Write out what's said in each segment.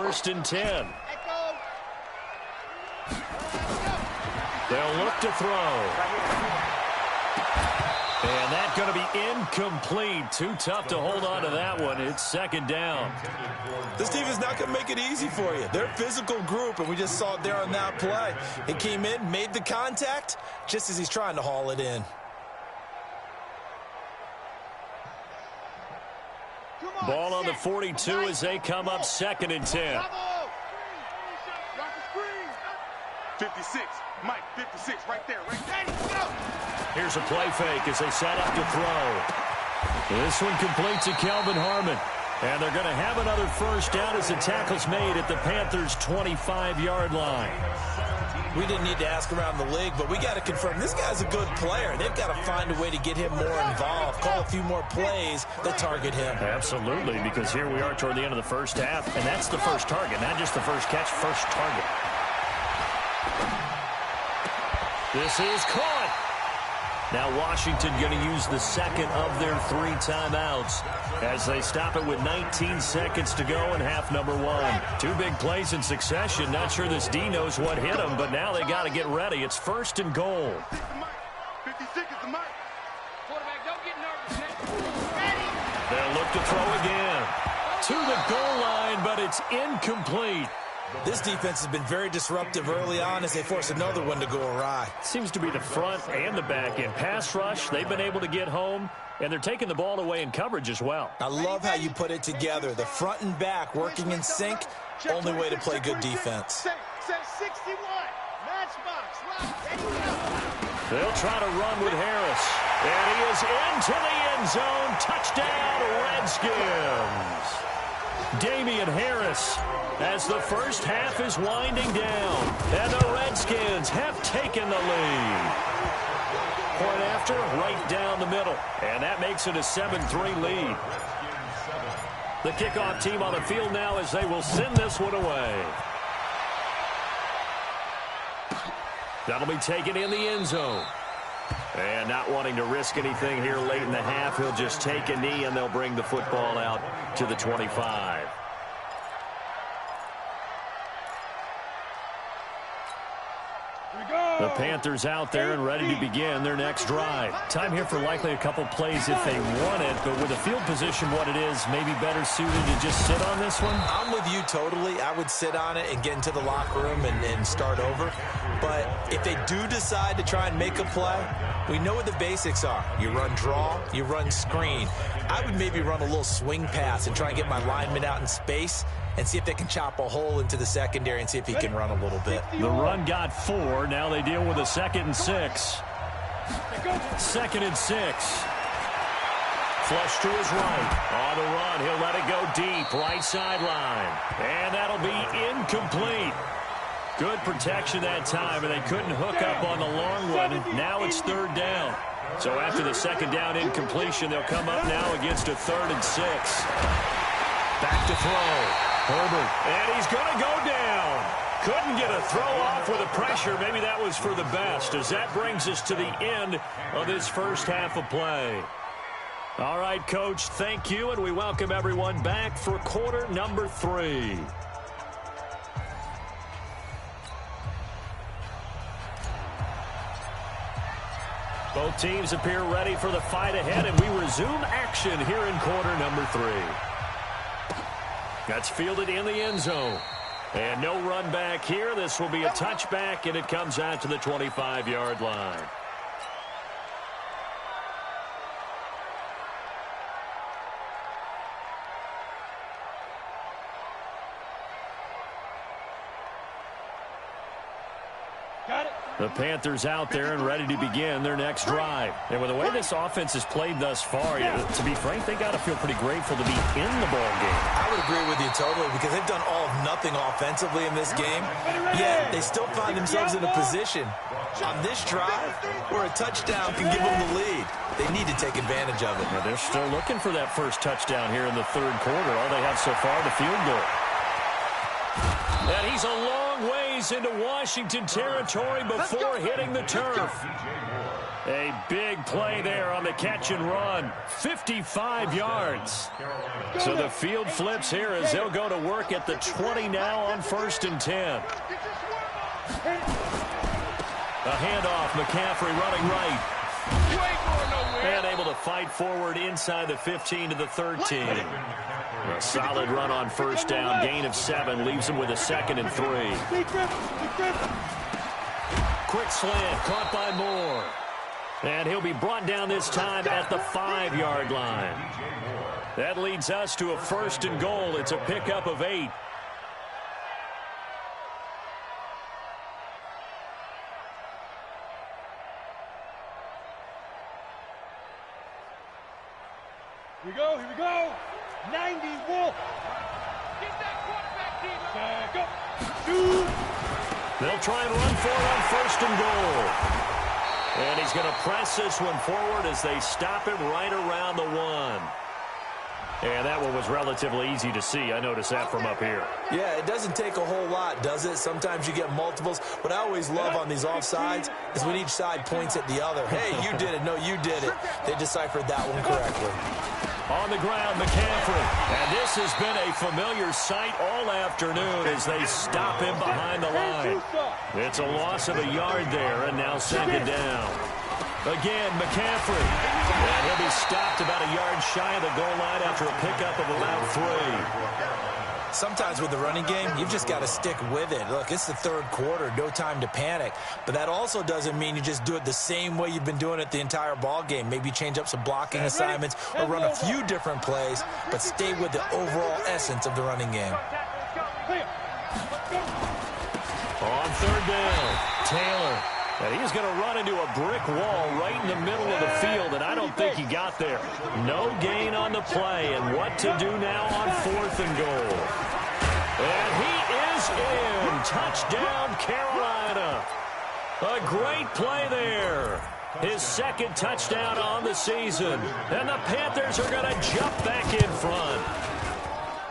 first and 10. They'll look to throw. And that's going to be incomplete. Too tough to hold on to that one. It's second down. This team is not going to make it easy for you. They're a physical group, and we just saw it there on that play. He came in, made the contact, just as he's trying to haul it in. Ball on the 42 as they come up second and 10. 56. Mike, 56, right there, right there. Here's a play fake as they set up to throw. This one completes to Kelvin Harmon. And they're going to have another first down as the tackle's made at the Panthers' 25-yard line. We didn't need to ask around the league, but we got to confirm this guy's a good player. They've got to find a way to get him more involved, call a few more plays that target him. Absolutely, because here we are toward the end of the first half, and that's the first target, not just the first catch, first target. This is caught. Now Washington going to use the second of their 3 timeouts as they stop it with 19 seconds to go in half number 1. 2 big plays in succession. Not sure this D knows what hit them, but now they got to get ready. It's first and goal. 56 is the mic. Quarterback, don't get nervous. They'll look to throw again. To the goal line, but it's incomplete. This defense has been very disruptive early on as they force another one to go awry. Seems to be the front and the back end. Pass rush, they've been able to get home, and they're taking the ball away in coverage as well. I love how you put it together. The front and back working in sync, only way to play good defense. Set 61. Matchbox. They'll try to run with Harris. And he is into the end zone. Touchdown, Redskins. Damian Harris as the first half is winding down. And the Redskins have taken the lead. Point after, right down the middle. And that makes it a 7-3 lead. The kickoff team on the field now as they will send this one away. That'll be taken in the end zone. And not wanting to risk anything here late in the half, he'll just take a knee and they'll bring the football out to the 25. The Panthers out there and ready to begin their next drive. Time here for likely a couple plays if they want it, but with the field position what it is, maybe better suited to just sit on this one? I'm with you totally. I would sit on it and get into the locker room and start over. But if they do decide to try and make a play, we know what the basics are. You run draw, you run screen. I would maybe run a little swing pass and try and get my lineman out in space and see if they can chop a hole into the secondary and see if he can run a little bit. The run got 4. Now they deal with a 2nd and 6. 2nd and 6. Flush to his right. On the run, he'll let it go deep. Right sideline. And that'll be incomplete. Good protection that time, and they couldn't hook up on the long one. Now it's 3rd down. So after the 2nd down incompletion, they'll come up now against a 3rd and 6. Back to throw. Herbert, and he's going to go down. Couldn't get a throw off with the pressure. Maybe that was for the best, as that brings us to the end of this first half of play. All right, Coach, thank you, and we welcome everyone back for quarter number 3. Both teams appear ready for the fight ahead, and we resume action here in quarter number 3. That's fielded in the end zone. And no run back here. This will be a touchback, and it comes out to the 25-yard line. The Panthers out there and ready to begin their next drive. And with the way this offense has played thus far, to be frank, they got to feel pretty grateful to be in the ball game. I would agree with you totally because they've done all of nothing offensively in this game, yet they still find themselves in a position on this drive where a touchdown can give them the lead. They need to take advantage of it. Now they're still looking for that first touchdown here in the 3rd quarter. All they have so far, the field goal. And he's a long way plays into Washington territory before hitting the turf. A big play there on the catch and run. 55 yards. So the field flips here as they'll go to work at the 20 now on 1st and 10. A handoff, McCaffrey running right. And able to fight forward inside the 15 to the 13. A solid run on 1st down. Gain of 7 leaves him with a 2nd and 3. Quick slant caught by Moore. And he'll be brought down this time at the 5-yard line. That leads us to a 1st and goal. It's a pickup of 8. Here we go, here we go. 90 Wolf. Get that quarterback, Back up. Shoot. They'll try and run for it on 1st and goal. And he's going to press this one forward as they stop him right around the 1. And that one was relatively easy to see. I noticed that from up here. Yeah, it doesn't take a whole lot, does it? Sometimes you get multiples. What I always love on these offsides is when each side points at the other. Hey, you did it. No, you did it. They deciphered that one correctly. On the ground, McCaffrey. And this has been a familiar sight all afternoon as they stop him behind the line. It's a loss of a yard there, and now 2nd down. Again, McCaffrey. And he'll be stopped about a yard shy of the goal line after a pickup of about 3. Sometimes with the running game, you've just got to stick with it. Look, it's the 3rd quarter, no time to panic. But that also doesn't mean you just do it the same way you've been doing it the entire ball game. Maybe change up some blocking assignments or run a few different plays, but stay with the overall essence of the running game. On 3rd down, Taylor. And he's going to run into a brick wall right in the middle of the field, and I don't think he got there. No gain on the play, and what to do now on 4th and goal. And he is in. Touchdown, Carolina. A great play there. His 2nd touchdown on the season. And the Panthers are going to jump back in front.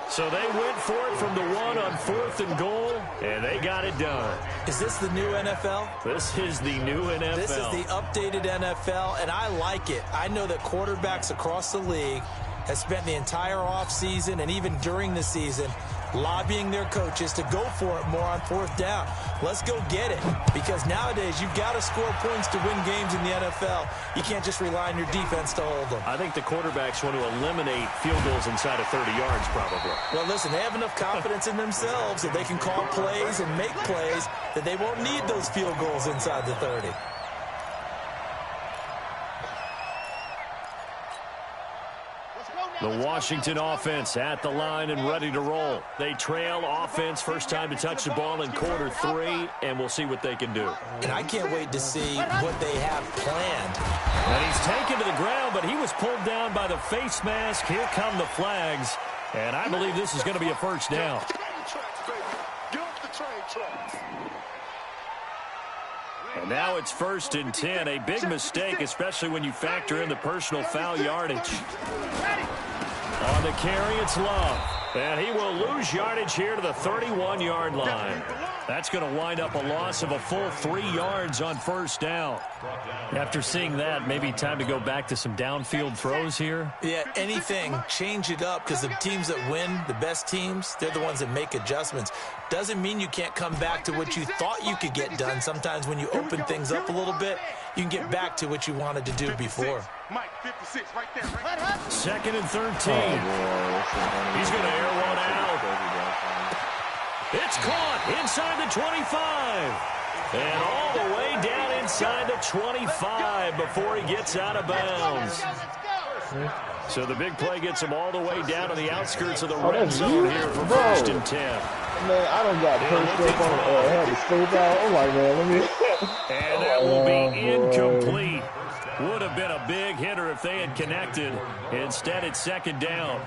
So they went for it from the 1 on 4th and goal, and they got it done. Is this the new NFL? This is the new NFL. This is the updated NFL, and I like it. I know that quarterbacks across the league have spent the entire offseason and even during the season lobbying their coaches to go for it more on 4th down. Let's go get it, because nowadays you've got to score points to win games in the NFL. You can't just rely on your defense to hold them. I think the quarterbacks want to eliminate field goals inside of 30 yards probably. Well, listen, they have enough confidence in themselves that they can call plays and make plays that they won't need those field goals inside the 30. The Washington offense at the line and ready to roll. They trail offense, first time to touch the ball in quarter 3, and we'll see what they can do. And I can't wait to see what they have planned. And he's taken to the ground, but he was pulled down by the face mask. Here come the flags, and I believe this is going to be a 1st down. And now it's 1st and 10. A big mistake, especially when you factor in the personal foul yardage. On the carry, it's Love. And he will lose yardage here to the 31-yard line. That's going to wind up a loss of a full 3 yards on 1st down. After seeing that, maybe time to go back to some downfield throws here. Yeah, anything. Change it up, because the teams that win, the best teams, they're the ones that make adjustments. Doesn't mean you can't come back to what you thought you could get done. Sometimes when you open things up a little bit, you can get back to what you wanted to do before. Mike, 56, right there, right? 2nd and 13. He's going to air one out. It's caught inside the 25. And all the way down inside the 25 before he gets out of bounds. So the big play gets him all the way down to the outskirts of the red zone here for 1st and 10. Man, I don't got punched up on had to scope out. I'm like, man, let me. And that will be incomplete. Would have been a big hitter if they had connected. Instead, it's 2nd down.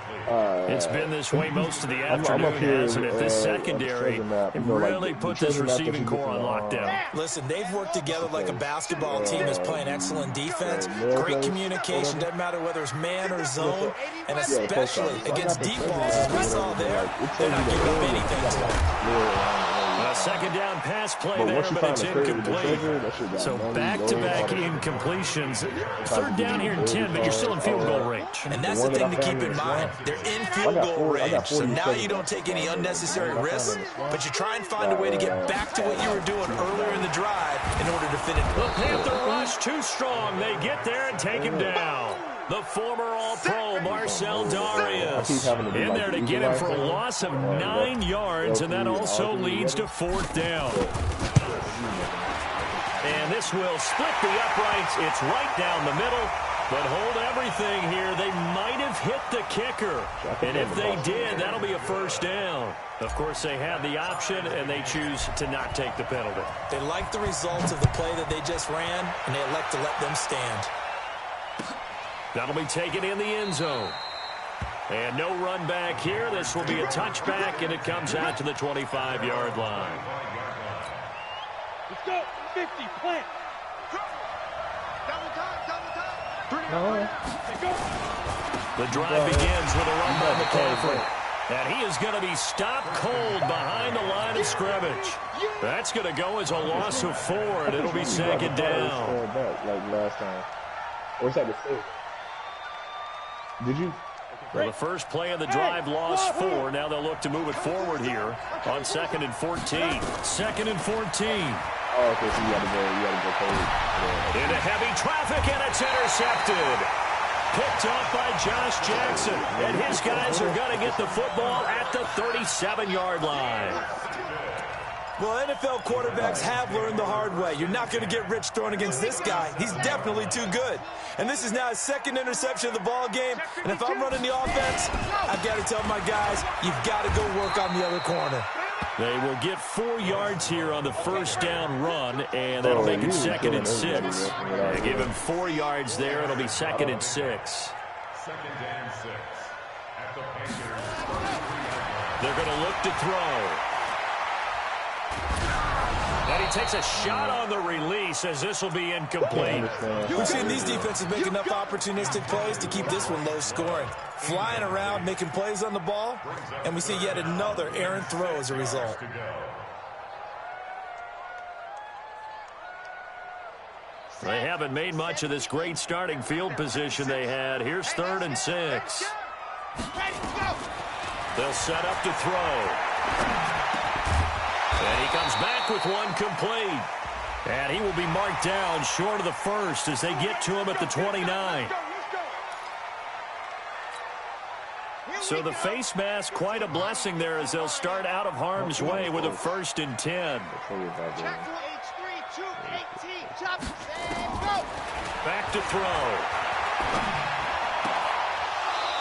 It's been this way most of the afternoon, hasn't it? This secondary really put this receiving core on lockdown. Listen, they've worked together like a basketball team is playing excellent defense. Great communication. Doesn't matter whether it's man or zone. And especially against deep balls, as we saw there, they're not giving up anything to them. A Second down pass play there, but it's incomplete. So back-to-back incompletions. Third down here in 10, but you're still in field goal range. And that's the thing to keep in mind. They're in field goal range, so now you don't take any unnecessary risks, but you try and find a way to get back to what you were doing earlier in the drive in order to fit it. The Panther rush too strong. They get there and take him down. The former All-Pro Marcell Dareus in there to get him for a loss of 9 yards, and that also leads to fourth down. And this will split the uprights. It's right down the middle. But hold everything here. They might have hit the kicker. And if they did, that'll be a first down. Of course, they have the option, and they choose to not take the penalty. They like the results of the play that they just ran, and they elect to let them stand. That'll be taken in the end zone. And no run back here. This will be a touchback, and it comes out to the 25-yard line. Let's go. 50, plant. The drive begins with a run by McCaffrey. And he is going to be stopped cold behind the line of scrimmage. That's going to go as a loss of 4, and it'll be second down. Like last time. Or is that the same? Did you? Well, the first play of the drive lost 4. Now they'll look to move it forward here on 2nd and 14. 2nd and 14. Oh, okay, so you got to go forward. Yeah. Into heavy traffic, and it's intercepted. Picked off by Josh Jackson, and his guys are going to get the football at the 37-yard line. Well, NFL quarterbacks have learned the hard way. You're not going to get rich throwing against this guy. He's definitely too good. And this is now his second interception of the ball game. And if I'm running the offense, I've got to tell my guys, you've got to go work on the other corner. They will get 4 yards here on the first down run, and that'll make it 2nd and 6. They give him 4 yards there. It'll be 2nd and 6. They're going to look to throw. And he takes a shot on the release as this will be incomplete. We've seen these defenses make enough opportunistic plays to keep this one low scoring. Flying around, making plays on the ball, and we see yet another errant throw as a result. They haven't made much of this great starting field position they had. Here's 3rd and 6. They'll set up to throw. And he comes back with one complete. And he will be marked down short of the first as they get to him at the 29. So the face mask, quite a blessing there as they'll start out of harm's way with a 1st and 10. Back to throw.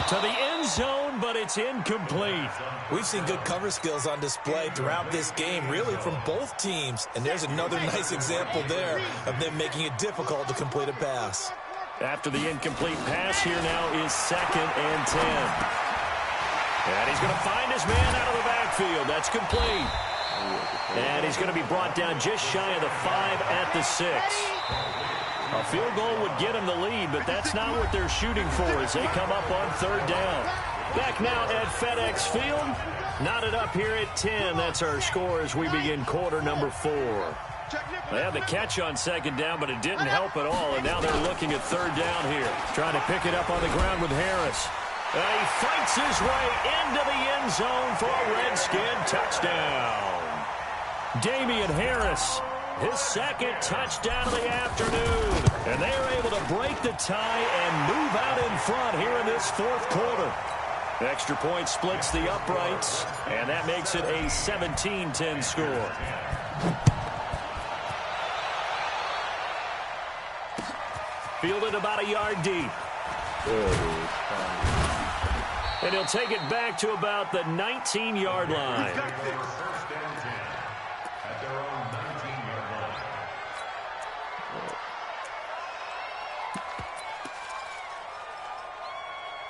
To the end zone, but it's incomplete. We've seen good cover skills on display throughout this game, really from both teams. And there's another nice example there of them making it difficult to complete a pass. After the incomplete pass, here now is 2nd and 10. And he's going to find his man out of the backfield. That's complete. And he's going to be brought down just shy of the 5 at the 6. A field goal would get him the lead, but that's not what they're shooting for as they come up on 3rd down. Back now at FedEx Field. Knotted up here at 10. That's our score as we begin quarter number 4. They had the catch on 2nd down, but it didn't help at all, and now they're looking at 3rd down here. Trying to pick it up on the ground with Harris. And he fights his way into the end zone for a Redskin touchdown. Damian Harris, his 2nd touchdown of the afternoon. And they are able to break the tie and move out in front here in this 4th quarter. Extra point splits the uprights, and that makes it a 17-10 score. Fielded about a yard deep. And he'll take it back to about the 19-yard line.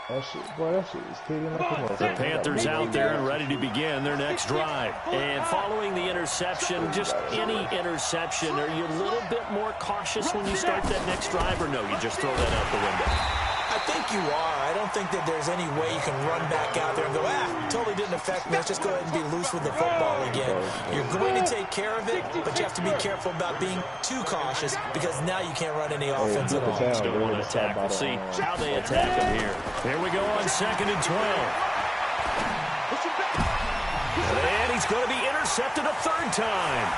That shit is hitting like a motherfucker. The Panthers out there and ready to begin their next drive. And following the interception, just any interception, are you a little bit more cautious when you start that next drive, or no, you just throw that out the window? I think you are. I don't think that there's any way you can run back out there and go, totally didn't affect me. Let's just go ahead and be loose with the football again. You're going to take care of it, but you have to be careful about being too cautious because now you can't run any offense at all. Still want to attack. We'll see how they attack him here. Here we go on 2nd and 12. And he's going to be intercepted a 3rd time.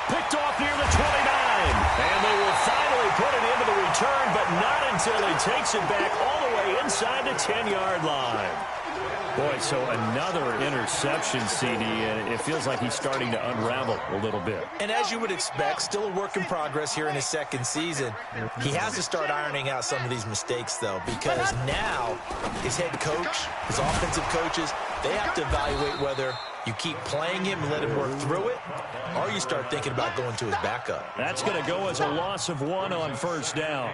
Picked off near the 29. And they will finally put it into the return, but not until he takes it back all the way inside the 10-yard line. Boy, so another interception, CD, and it feels like he's starting to unravel a little bit. And as you would expect, still a work in progress here in his 2nd season. He has to start ironing out some of these mistakes, though, because now his head coach, his offensive coaches, they have to evaluate whether you keep playing him and let him work through it, or you start thinking about going to his backup. That's going to go as a loss of 1 on 1st down.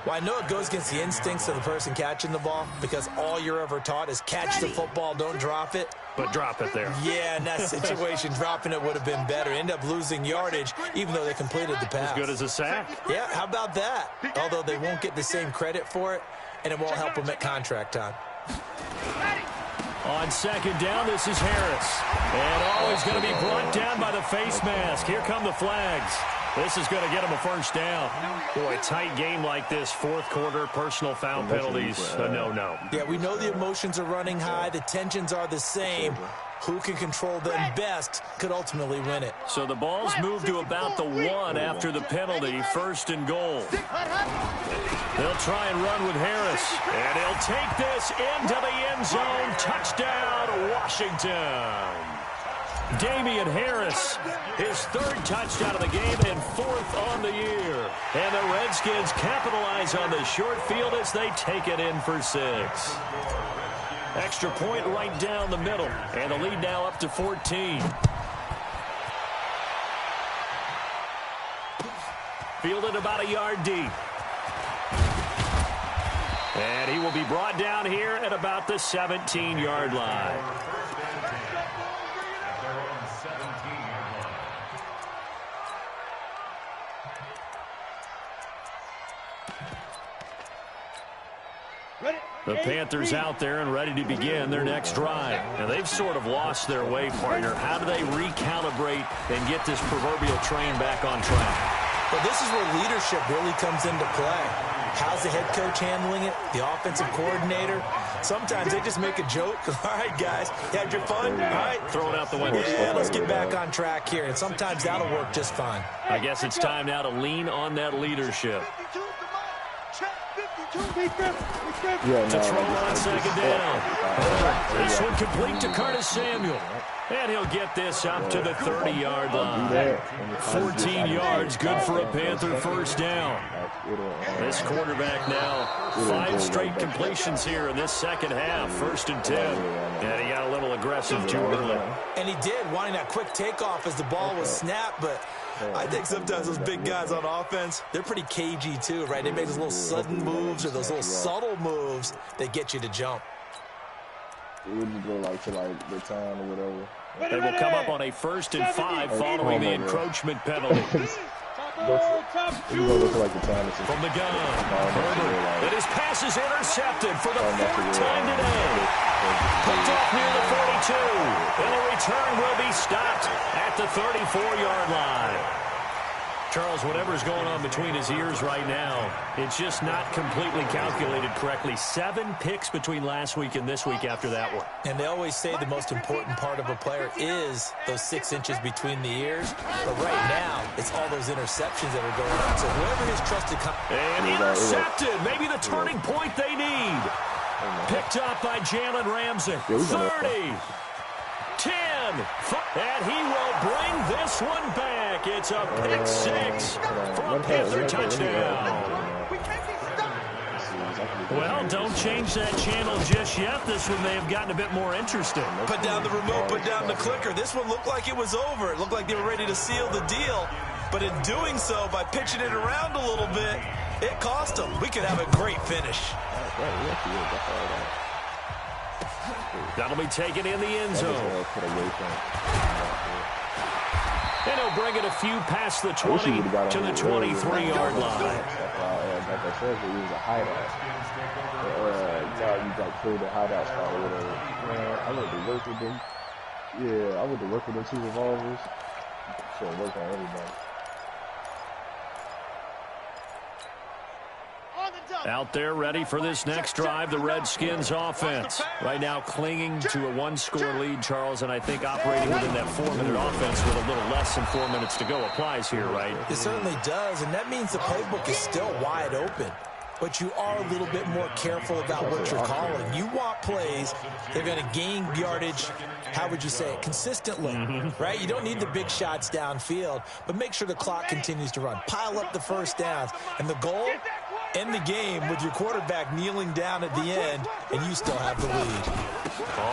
Well, I know it goes against the instincts of the person catching the ball because all you're ever taught is catch the football, don't drop it. But drop it there. Yeah, in that situation, dropping it would have been better. End up losing yardage, even though they completed the pass. As good as a sack. Yeah, how about that? Although they won't get the same credit for it, and it won't help them at contract time. On 2nd down, this is Harris. And he's going to be brought down by the face mask. Here come the flags. This is going to get him a 1st down. Boy, tight game like this, 4th quarter, personal foul penalties, a no-no. Yeah, we know the emotions are running high. The tensions are the same. Who can control them best could ultimately win it. So the ball's moved to about the 1 after the penalty, 1st and goal. They'll try and run with Harris. And he'll take this into the end zone. Touchdown, Washington. Damian Harris, his 3rd touchdown of the game and 4th on the year. And the Redskins capitalize on the short field as they take it in for 6. Extra point right down the middle. And the lead now up to 14. Fielded about a yard deep. And he will be brought down here at about the 17-yard line. The Panthers out there and ready to begin their next drive. And they've sort of lost their way, partner. How do they recalibrate and get this proverbial train back on track? Well, this is where leadership really comes into play. How's the head coach handling it? The offensive coordinator? Sometimes they just make a joke. All right, guys, you had your fun? All right. Throw it out the window. Yeah, let's get back on track here. And sometimes that'll work just fine. I guess it's time now to lean on that leadership. To throw on 2nd down. This one complete to Curtis Samuel. And he'll get this up to the 30-yard line. 14 yards, good for a Panther 1st down. This quarterback now, 5 straight completions here in this 2nd half, 1st and 10. And he got a little aggressive too early. And he did, wanting that quick takeoff as the ball was snapped, but I think sometimes those big guys on offense, they're pretty cagey too, right? They make those little sudden moves or those little subtle moves that get you to jump. It wouldn't go like to like the time or whatever. They will come up on a 1st and 5 following the encroachment penalty. From the gun, Herbert, and his pass is intercepted for the 4th time today. Picked off near the 42, and the return will be stopped at the 34-yard line. Charles, whatever's going on between his ears right now, it's just not completely calculated correctly. 7 picks between last week and this week after that one. And they always say the most important part of a player is those 6 inches between the ears. But right now, it's all those interceptions that are going on. So whoever his trusted... And intercepted. Maybe the turning point they need. Picked up by Jalen Ramsey. 30. 10, and he will bring this one back. It's a pick 6 for a Panther touchdown. Well, don't change that channel just yet. This one may have gotten a bit more interesting. Put down the remote, put down the clicker. This one looked like it was over. It looked like they were ready to seal the deal. But in doing so, by pitching it around a little bit, it cost them. We could have a great finish. That'll be taken in the end zone. And And he'll bring it a few past the 20 to the 23-yard line. Like I said, he was a hideout. Now you got killed the hideout spot or whatever. Man, I went to work with them. Yeah, I went to work with them 2 revolvers. Should work on everybody. Out there ready for this next drive, the Redskins offense. Right now clinging to a 1-score lead, Charles, and I think operating within that 4-minute offense with a little less than 4 minutes to go applies here, right? It certainly does, and that means the playbook is still wide open. But you are a little bit more careful about what you're calling. You want plays that are going to gain yardage, how would you say it, consistently, right? You don't need the big shots downfield, but make sure the clock continues to run. Pile up the first downs. And the goal, end the game with your quarterback kneeling down at the end, and you still have the lead.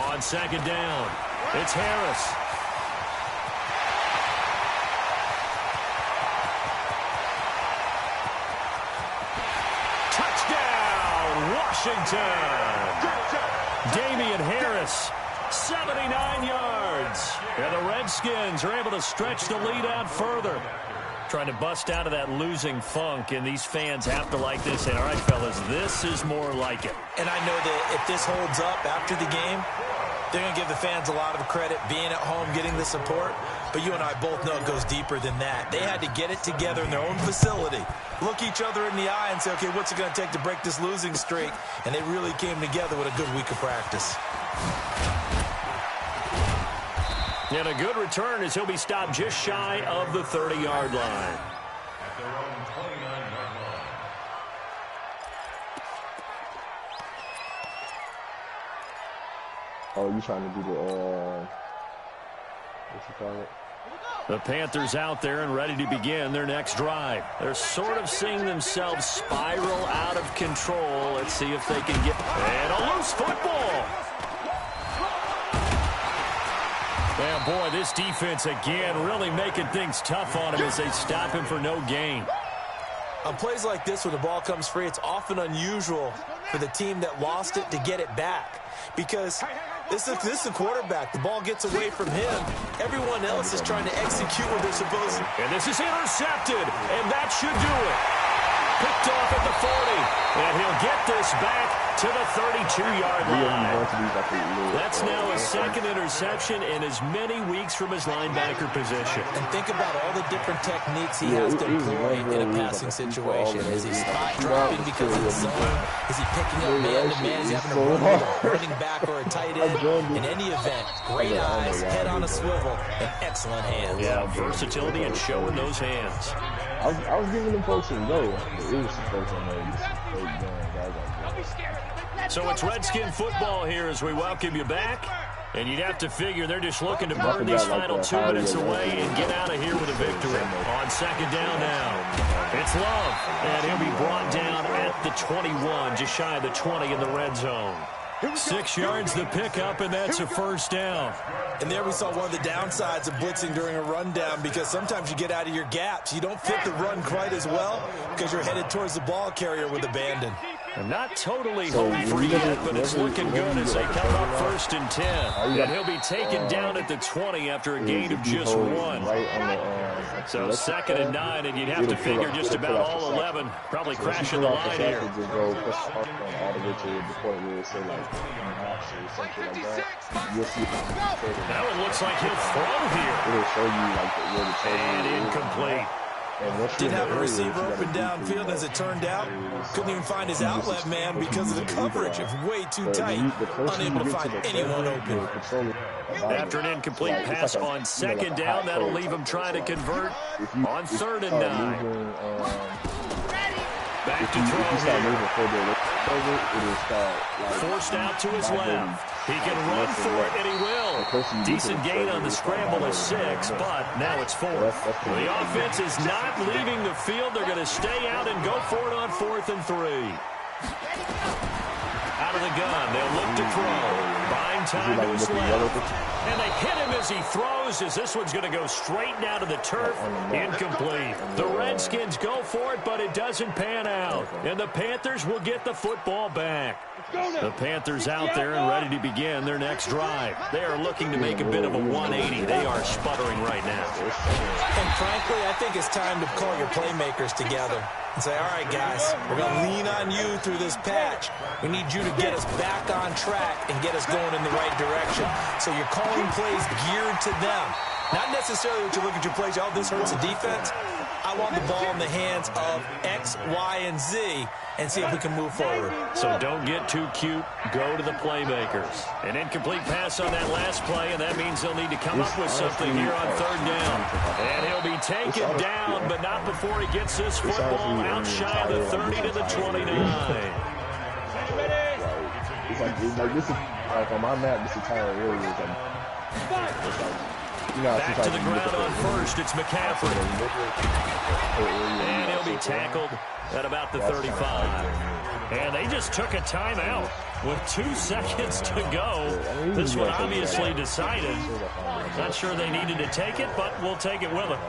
On second down, it's Harris. Washington. Damian Harris, 79 yards. And the Redskins are able to stretch the lead out further. Trying to bust out of that losing funk, and these fans have to like this. And all right, fellas, this is more like it. And I know that if this holds up after the game, they're going to give the fans a lot of credit being at home, getting the support. But you and I both know it goes deeper than that. They had to get it together in their own facility, look each other in the eye and say, okay, what's it going to take to break this losing streak? And they really came together with a good week of practice. And a good return as he'll be stopped just shy of the 30-yard line. Oh, you trying to do the, what's you call it? The Panthers out there and ready to begin their next drive. They're sort of seeing themselves spiral out of control. Let's see if they can get... And a loose football! Man, boy, this defense again really making things tough on him as they stop him for no gain. On plays like this, when the ball comes free, it's often unusual for the team that lost it to get it back. Because this is the quarterback. The ball gets away from him. Everyone else is trying to execute what they're supposed to. And this is intercepted, and that should do it. Picked off at the 40, and he'll get this back to the 32-yard line. That's now his second interception in as many weeks from his linebacker position. And think about all the different techniques he has to employ in a passing situation. Is he spot dropping because of the zone? Is he picking up man-to-man? Is he having a running back or a tight end? In any event, great eyes, head on a swivel, and excellent hands. Yeah, versatility and showing those hands. I was giving them folks some go. It was some folks on there. So it's Redskin football here as we welcome you back. And you'd have to figure they're just looking to burn these final 2 minutes away and get out of here with a victory. On second down now, it's Love. And he'll be brought down at the 21, just shy of the 20 in the red zone. 6 yards the pickup, and that's a first down. And there we saw one of the downsides of blitzing during a rundown, because sometimes you get out of your gaps. You don't fit the run quite as well because you're headed towards the ball carrier with abandon. And not totally home free yet, but it's looking good as they come up 1st and 10. And he'll be taken down at the 20 after a gain of just 1. So 2nd and 9, and you'd have to figure just about all 11 probably crashing the line here. That one looks like he'll throw here. And incomplete. Didn't have a receiver open downfield, as it turned out. Couldn't even find his outlet man because of the coverage. It was way too tight. Unable to find anyone open. After an incomplete pass on 2nd down, that'll leave him trying to convert on 3rd and 9. Back to throw here. Forced out to his left. He can run for it, and he will. Decent gain on the scramble is 6, but now it's 4th. The offense is not leaving the field. They're going to stay out and go for it on 4th and 3. Out of the gun, they'll look to throw. Behind time who's left. And they hit him as he throws, as this one's going to go straight down to the turf. Incomplete. The Redskins go for it, but it doesn't pan out. And the Panthers will get the football back. The Panthers out there and ready to begin their next drive. They are looking to make a bit of a 180. They are sputtering right now. And frankly, I think it's time to call your playmakers together and say, all right, guys, we're going to lean on you through this patch. We need you to get us back on track and get us going in the right direction. So you're calling plays geared to them. Not necessarily what you look at your plays, oh, this hurts the defense. I want the ball in the hands of X, Y, and Z and see if we can move forward. So don't get too cute. Go to the playmakers. An incomplete pass on that last play, and that means they'll need to come up with something here on third down. And he'll be taken down, but not before he gets this football out shy of the 30 to the 29. It's like this is like on my map. This entire area is like, back to the ground on first. It's McCaffrey, and he'll be tackled at about the 35. And they just took a timeout with 2 seconds to go. This one obviously decided. Not sure they needed to take it, but we'll take it with them.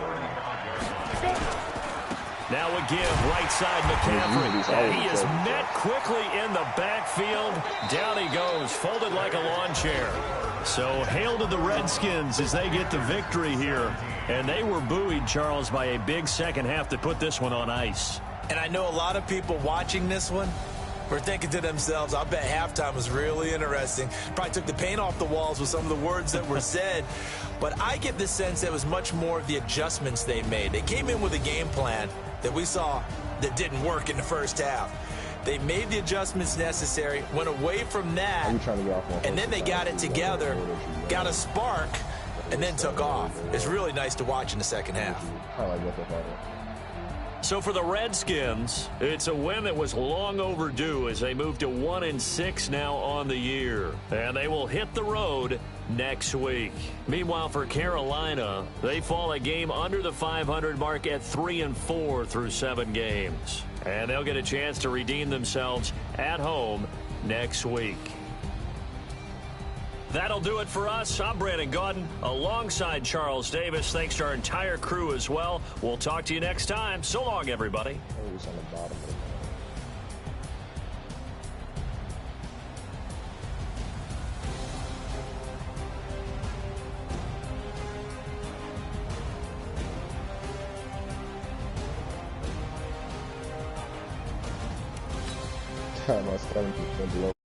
Now a give, right side McCaffrey. And he is met quickly in the backfield. Down he goes, folded like a lawn chair. So hail to the Redskins as they get the victory here. And they were buoyed, Charles, by a big second half to put this one on ice. And I know a lot of people watching this one were thinking to themselves, I bet halftime was really interesting. Probably took the paint off the walls with some of the words that were said. But I get the sense that it was much more of the adjustments they made. They came in with a game plan that we saw that didn't work in the first half. They made the adjustments necessary, went away from that, and then they got it together, got a spark, and then took off. It's really nice to watch in the second half. So for the Redskins, it's a win that was long overdue as they move to 1-6 now on the year. And they will hit the road next week. Meanwhile, for Carolina, they fall a game under the 500 mark at 3-4 through 7 games. And they'll get a chance to redeem themselves at home next week. That'll do it for us. I'm Brandon Gaudin alongside Charles Davis. Thanks to our entire crew as well. We'll talk to you next time. So long, everybody. My stomach is below.